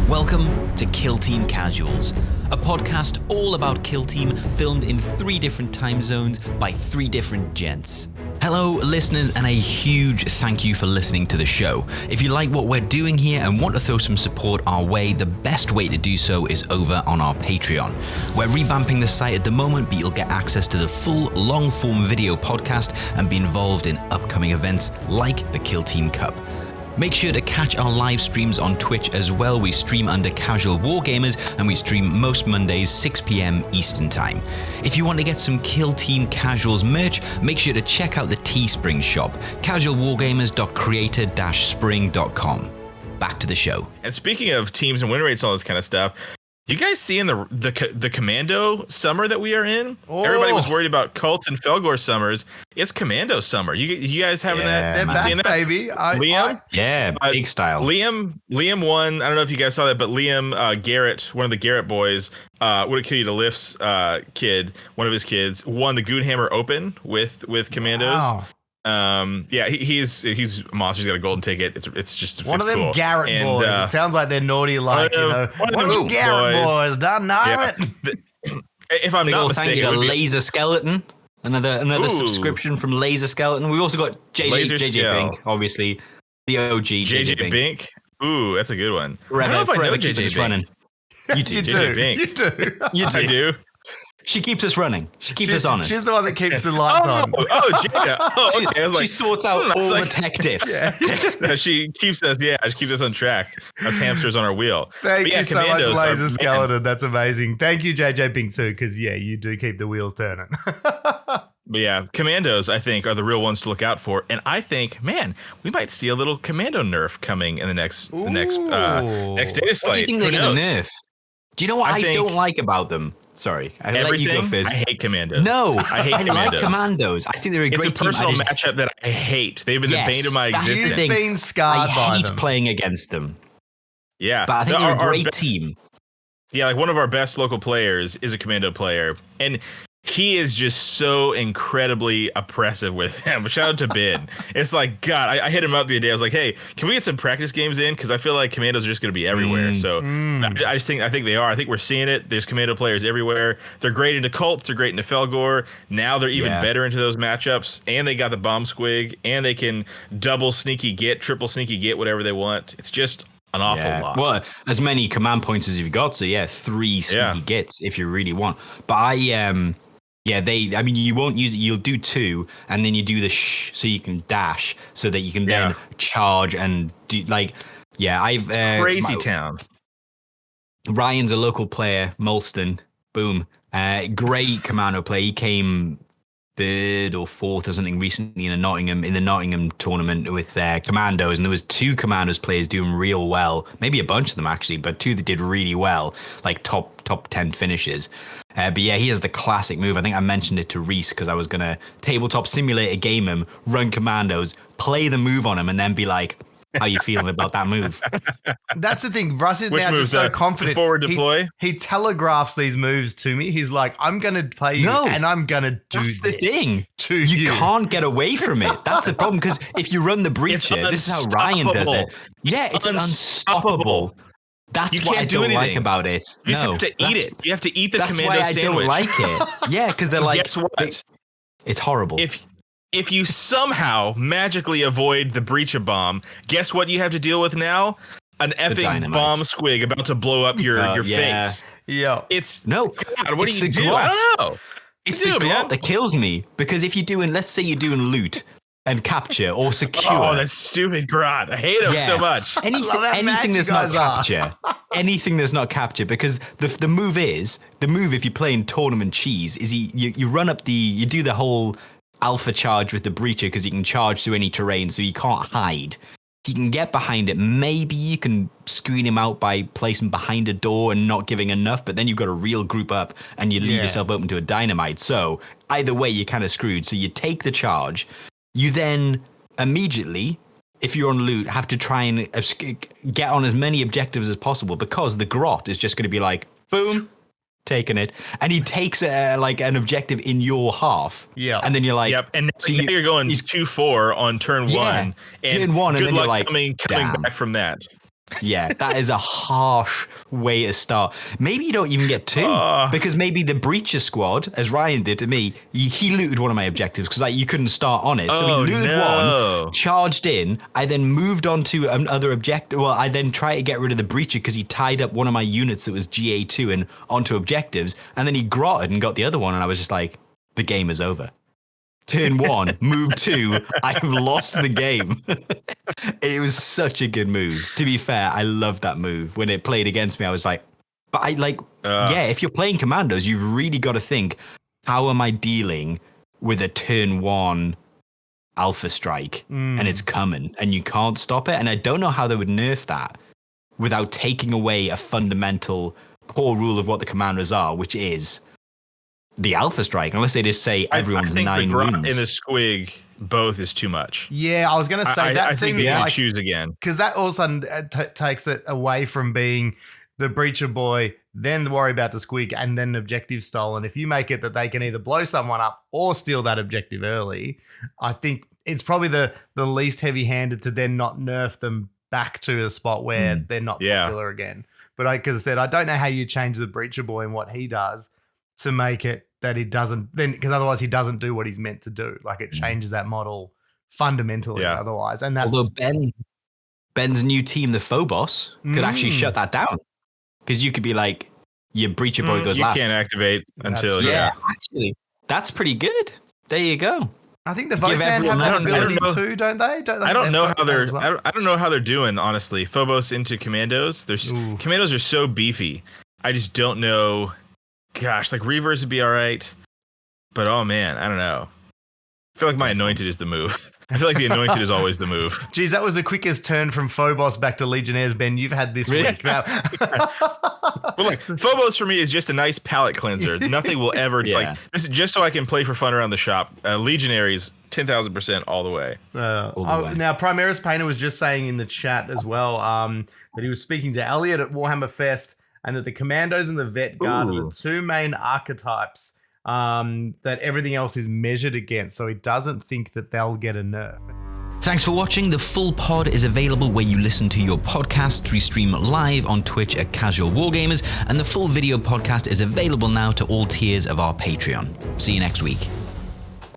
Welcome to Kill Team Casuals, a podcast all about Kill Team filmed in 3 different time zones by 3 different gents. Hello listeners, and a huge thank you for listening to the show. If you like what we're doing here and want to throw some support our way, the best way to do so is over on our Patreon. We're revamping the site at the moment, but you'll get access to the full long-form video podcast and be involved in upcoming events like the Kill Team Cup. Make sure to catch our live streams on Twitch as well. We stream under Casual Wargamers and we stream most Mondays 6 p.m. Eastern Time. If you want to get some Kill Team Casuals merch, make sure to check out the Teespring shop, casualwargamers.creator-spring.com. Back to the show. And speaking of teams and win rates and all this kind of stuff, you guys seeing the Commando summer that we are in? Oh. Everybody was worried about Cult and Felgor summers. It's Commando summer. You guys having that? They're back, seeing that? baby. Liam? Big style. Liam won. I don't know if you guys saw that, but Liam Garrett, one of the Garrett boys, Would It Kill You to Lift's kid, one of his kids, won the Goonhammer Open with Commandos. Wow. He's a monster. He's got a golden ticket. It's just one of them cool. Garrett boys. It sounds like they're naughty, like one of them Garrett boys. Don't know it. If I'm not mistaken, thank you to Laser Skeleton. Another subscription from Laser Skeleton. We've also got JJ Bink, obviously the OG JJ Bink. Ooh, that's a good one. Forever JJ Bink. You do. I do. She keeps us running. She keeps us honest. She's the one that keeps the lights on. Jada. Oh, okay. She sorts out all the tech diffs. No, she keeps us on track. Us hamsters on our wheel. Thank you so much, Laser Skeleton. That's amazing. Thank you, JJ Pink, too, because, you do keep the wheels turning. But yeah, Commandos, I think, are the real ones to look out for. And I think, man, we might see a little Commando nerf coming in the next data slate. What do you think they're going to nerf? Do you know what I don't like about them? Sorry, I let you go first. I hate Commandos. No, I hate Commandos. Like Commandos. I think they're a great team. It's a personal matchup that I hate. They've been the bane of my existence. You've been scarred by them. I hate playing against them. Yeah. But I think they're a great team. Yeah, like one of our best local players is a Commando player. And he is just so incredibly oppressive with him. Shout out to Ben. It's like, God, I hit him up the other day. I was like, hey, can we get some practice games in? Because I feel like Commandos are just going to be everywhere. I think they are. I think we're seeing it. There's Commando players everywhere. They're great into Cult. They're great into Felgor. Now they're even better into those matchups. And they got the bomb squig. And they can double sneaky get, triple sneaky get, whatever they want. It's just an awful lot. Well, as many command points as you've got. So 3 sneaky gets if you really want. But you won't use it. You'll do 2, and then you do the so you can dash, so that you can then charge and do crazy town. Ryan's a local player, Molston. Boom, great Commando player. He came 3rd or 4th or something recently in the Nottingham tournament with Commandos, and there was 2 Commandos players doing real well. Maybe a bunch of them actually, but 2 that did really well, like top 10 finishes. But he has the classic move. I think I mentioned it to Rhys because I was going to tabletop simulator game him, run Commandos, play the move on him, and then be like, how you feeling about that move? That's the thing. Russ is now just so confident. Forward deploy? He telegraphs these moves to me. He's like, I'm going to play you and I'm going to do this. That's the thing. To you can't get away from it. That's the problem, because if you run the breacher, this is how Ryan does it. Yeah, it's unstoppable. That's what I don't like about it. You just have to eat it. You have to eat the Commando sandwich. That's why I don't like it. Yeah, because they're like, guess what? It's horrible. If you somehow magically avoid the breacher bomb, guess what you have to deal with now? An effing bomb squig about to blow up your face. Yeah. God, what do you do? I don't know. It's the grot that kills me, because if you're doing, let's say you're doing loot and capture or secure. Oh, that stupid grot. I hate him so much. Anything that's not capture. Anything that's not capture, because the move if you're playing tournament cheese is you run up you do the whole alpha charge with the breacher, because you can charge through any terrain, so you can't hide. You can get behind it. Maybe you can screen him out by placing behind a door and not giving enough, but then you've got a real group up and you leave yourself open to a dynamite. So either way, you're kind of screwed. So you take the charge. You then immediately, if you're on loot, have to try and get on as many objectives as possible, because the grot is just going to be like, boom, taking it. And he takes like an objective in your half. Yeah. And then you're like, and so you're going 2-4 on turn 1. And turn 1, and then you're like, coming back from that. Yeah, that is a harsh way to start. Maybe you don't even get 2 because maybe the Breacher squad, as Ryan did to me, he looted one of my objectives because like you couldn't start on it. So he looted one, charged in. I then moved on to another objective. Well, I then tried to get rid of the Breacher because he tied up one of my units that was GA2 and onto objectives. And then he grotted and got the other one. And I was just like, the game is over. Turn 1, move 2, I have lost the game. It was such a good move. To be fair, I loved that move. When it played against me, I was like, but I like, yeah, if you're playing Kommandos, you've really got to think, how am I dealing with a turn 1 alpha strike? And it's coming and you can't stop it. And I don't know how they would nerf that without taking away a fundamental core rule of what the Commandos are, which is the alpha strike, unless they just say everyone's I think 9 the wounds. and the squig both is too much. Yeah, I was going to say that I seems think like choose again because that all of a sudden takes it away from being the Breacher boy, then worry about the squig, and then objective stolen. If you make it that they can either blow someone up or steal that objective early, I think it's probably the least heavy-handed to then not nerf them back to a spot where they're not popular again. But because I said, I don't know how you change the Breacher boy and what he does to make it that he doesn't then, because otherwise he doesn't do what he's meant to do. Like it changes that model fundamentally otherwise. And that's although Ben's new team, the Phobos, could actually shut that down. Because you could be like, your Breacher boy goes last. You can't activate until actually, that's pretty good. There you go. I think the Votan have that ability too, don't they? I don't know how they're. I don't know how they're doing. Honestly, Phobos into Kommandos. Kommandos are so beefy. I just don't know. Gosh, like Reavers would be all right, but oh man, I don't know. I feel like my Anointed is the move. I feel like the Anointed is always the move. Geez, that was the quickest turn from Phobos back to Legionnaires, Ben, you've had this week. Well, like Phobos for me is just a nice palate cleanser. Nothing will ever like this is just so I can play for fun around the shop. Legionaries 10,000% all the way. Now, Primaris Painter was just saying in the chat as well that he was speaking to Elliot at Warhammer Fest, and that the Kommandos and the Vet Guard are the 2 main archetypes that everything else is measured against. So he doesn't think that they'll get a nerf. Thanks for watching. The full pod is available where you listen to your podcast. We stream live on Twitch at Casual Wargamers, and the full video podcast is available now to all tiers of our Patreon. See you next week.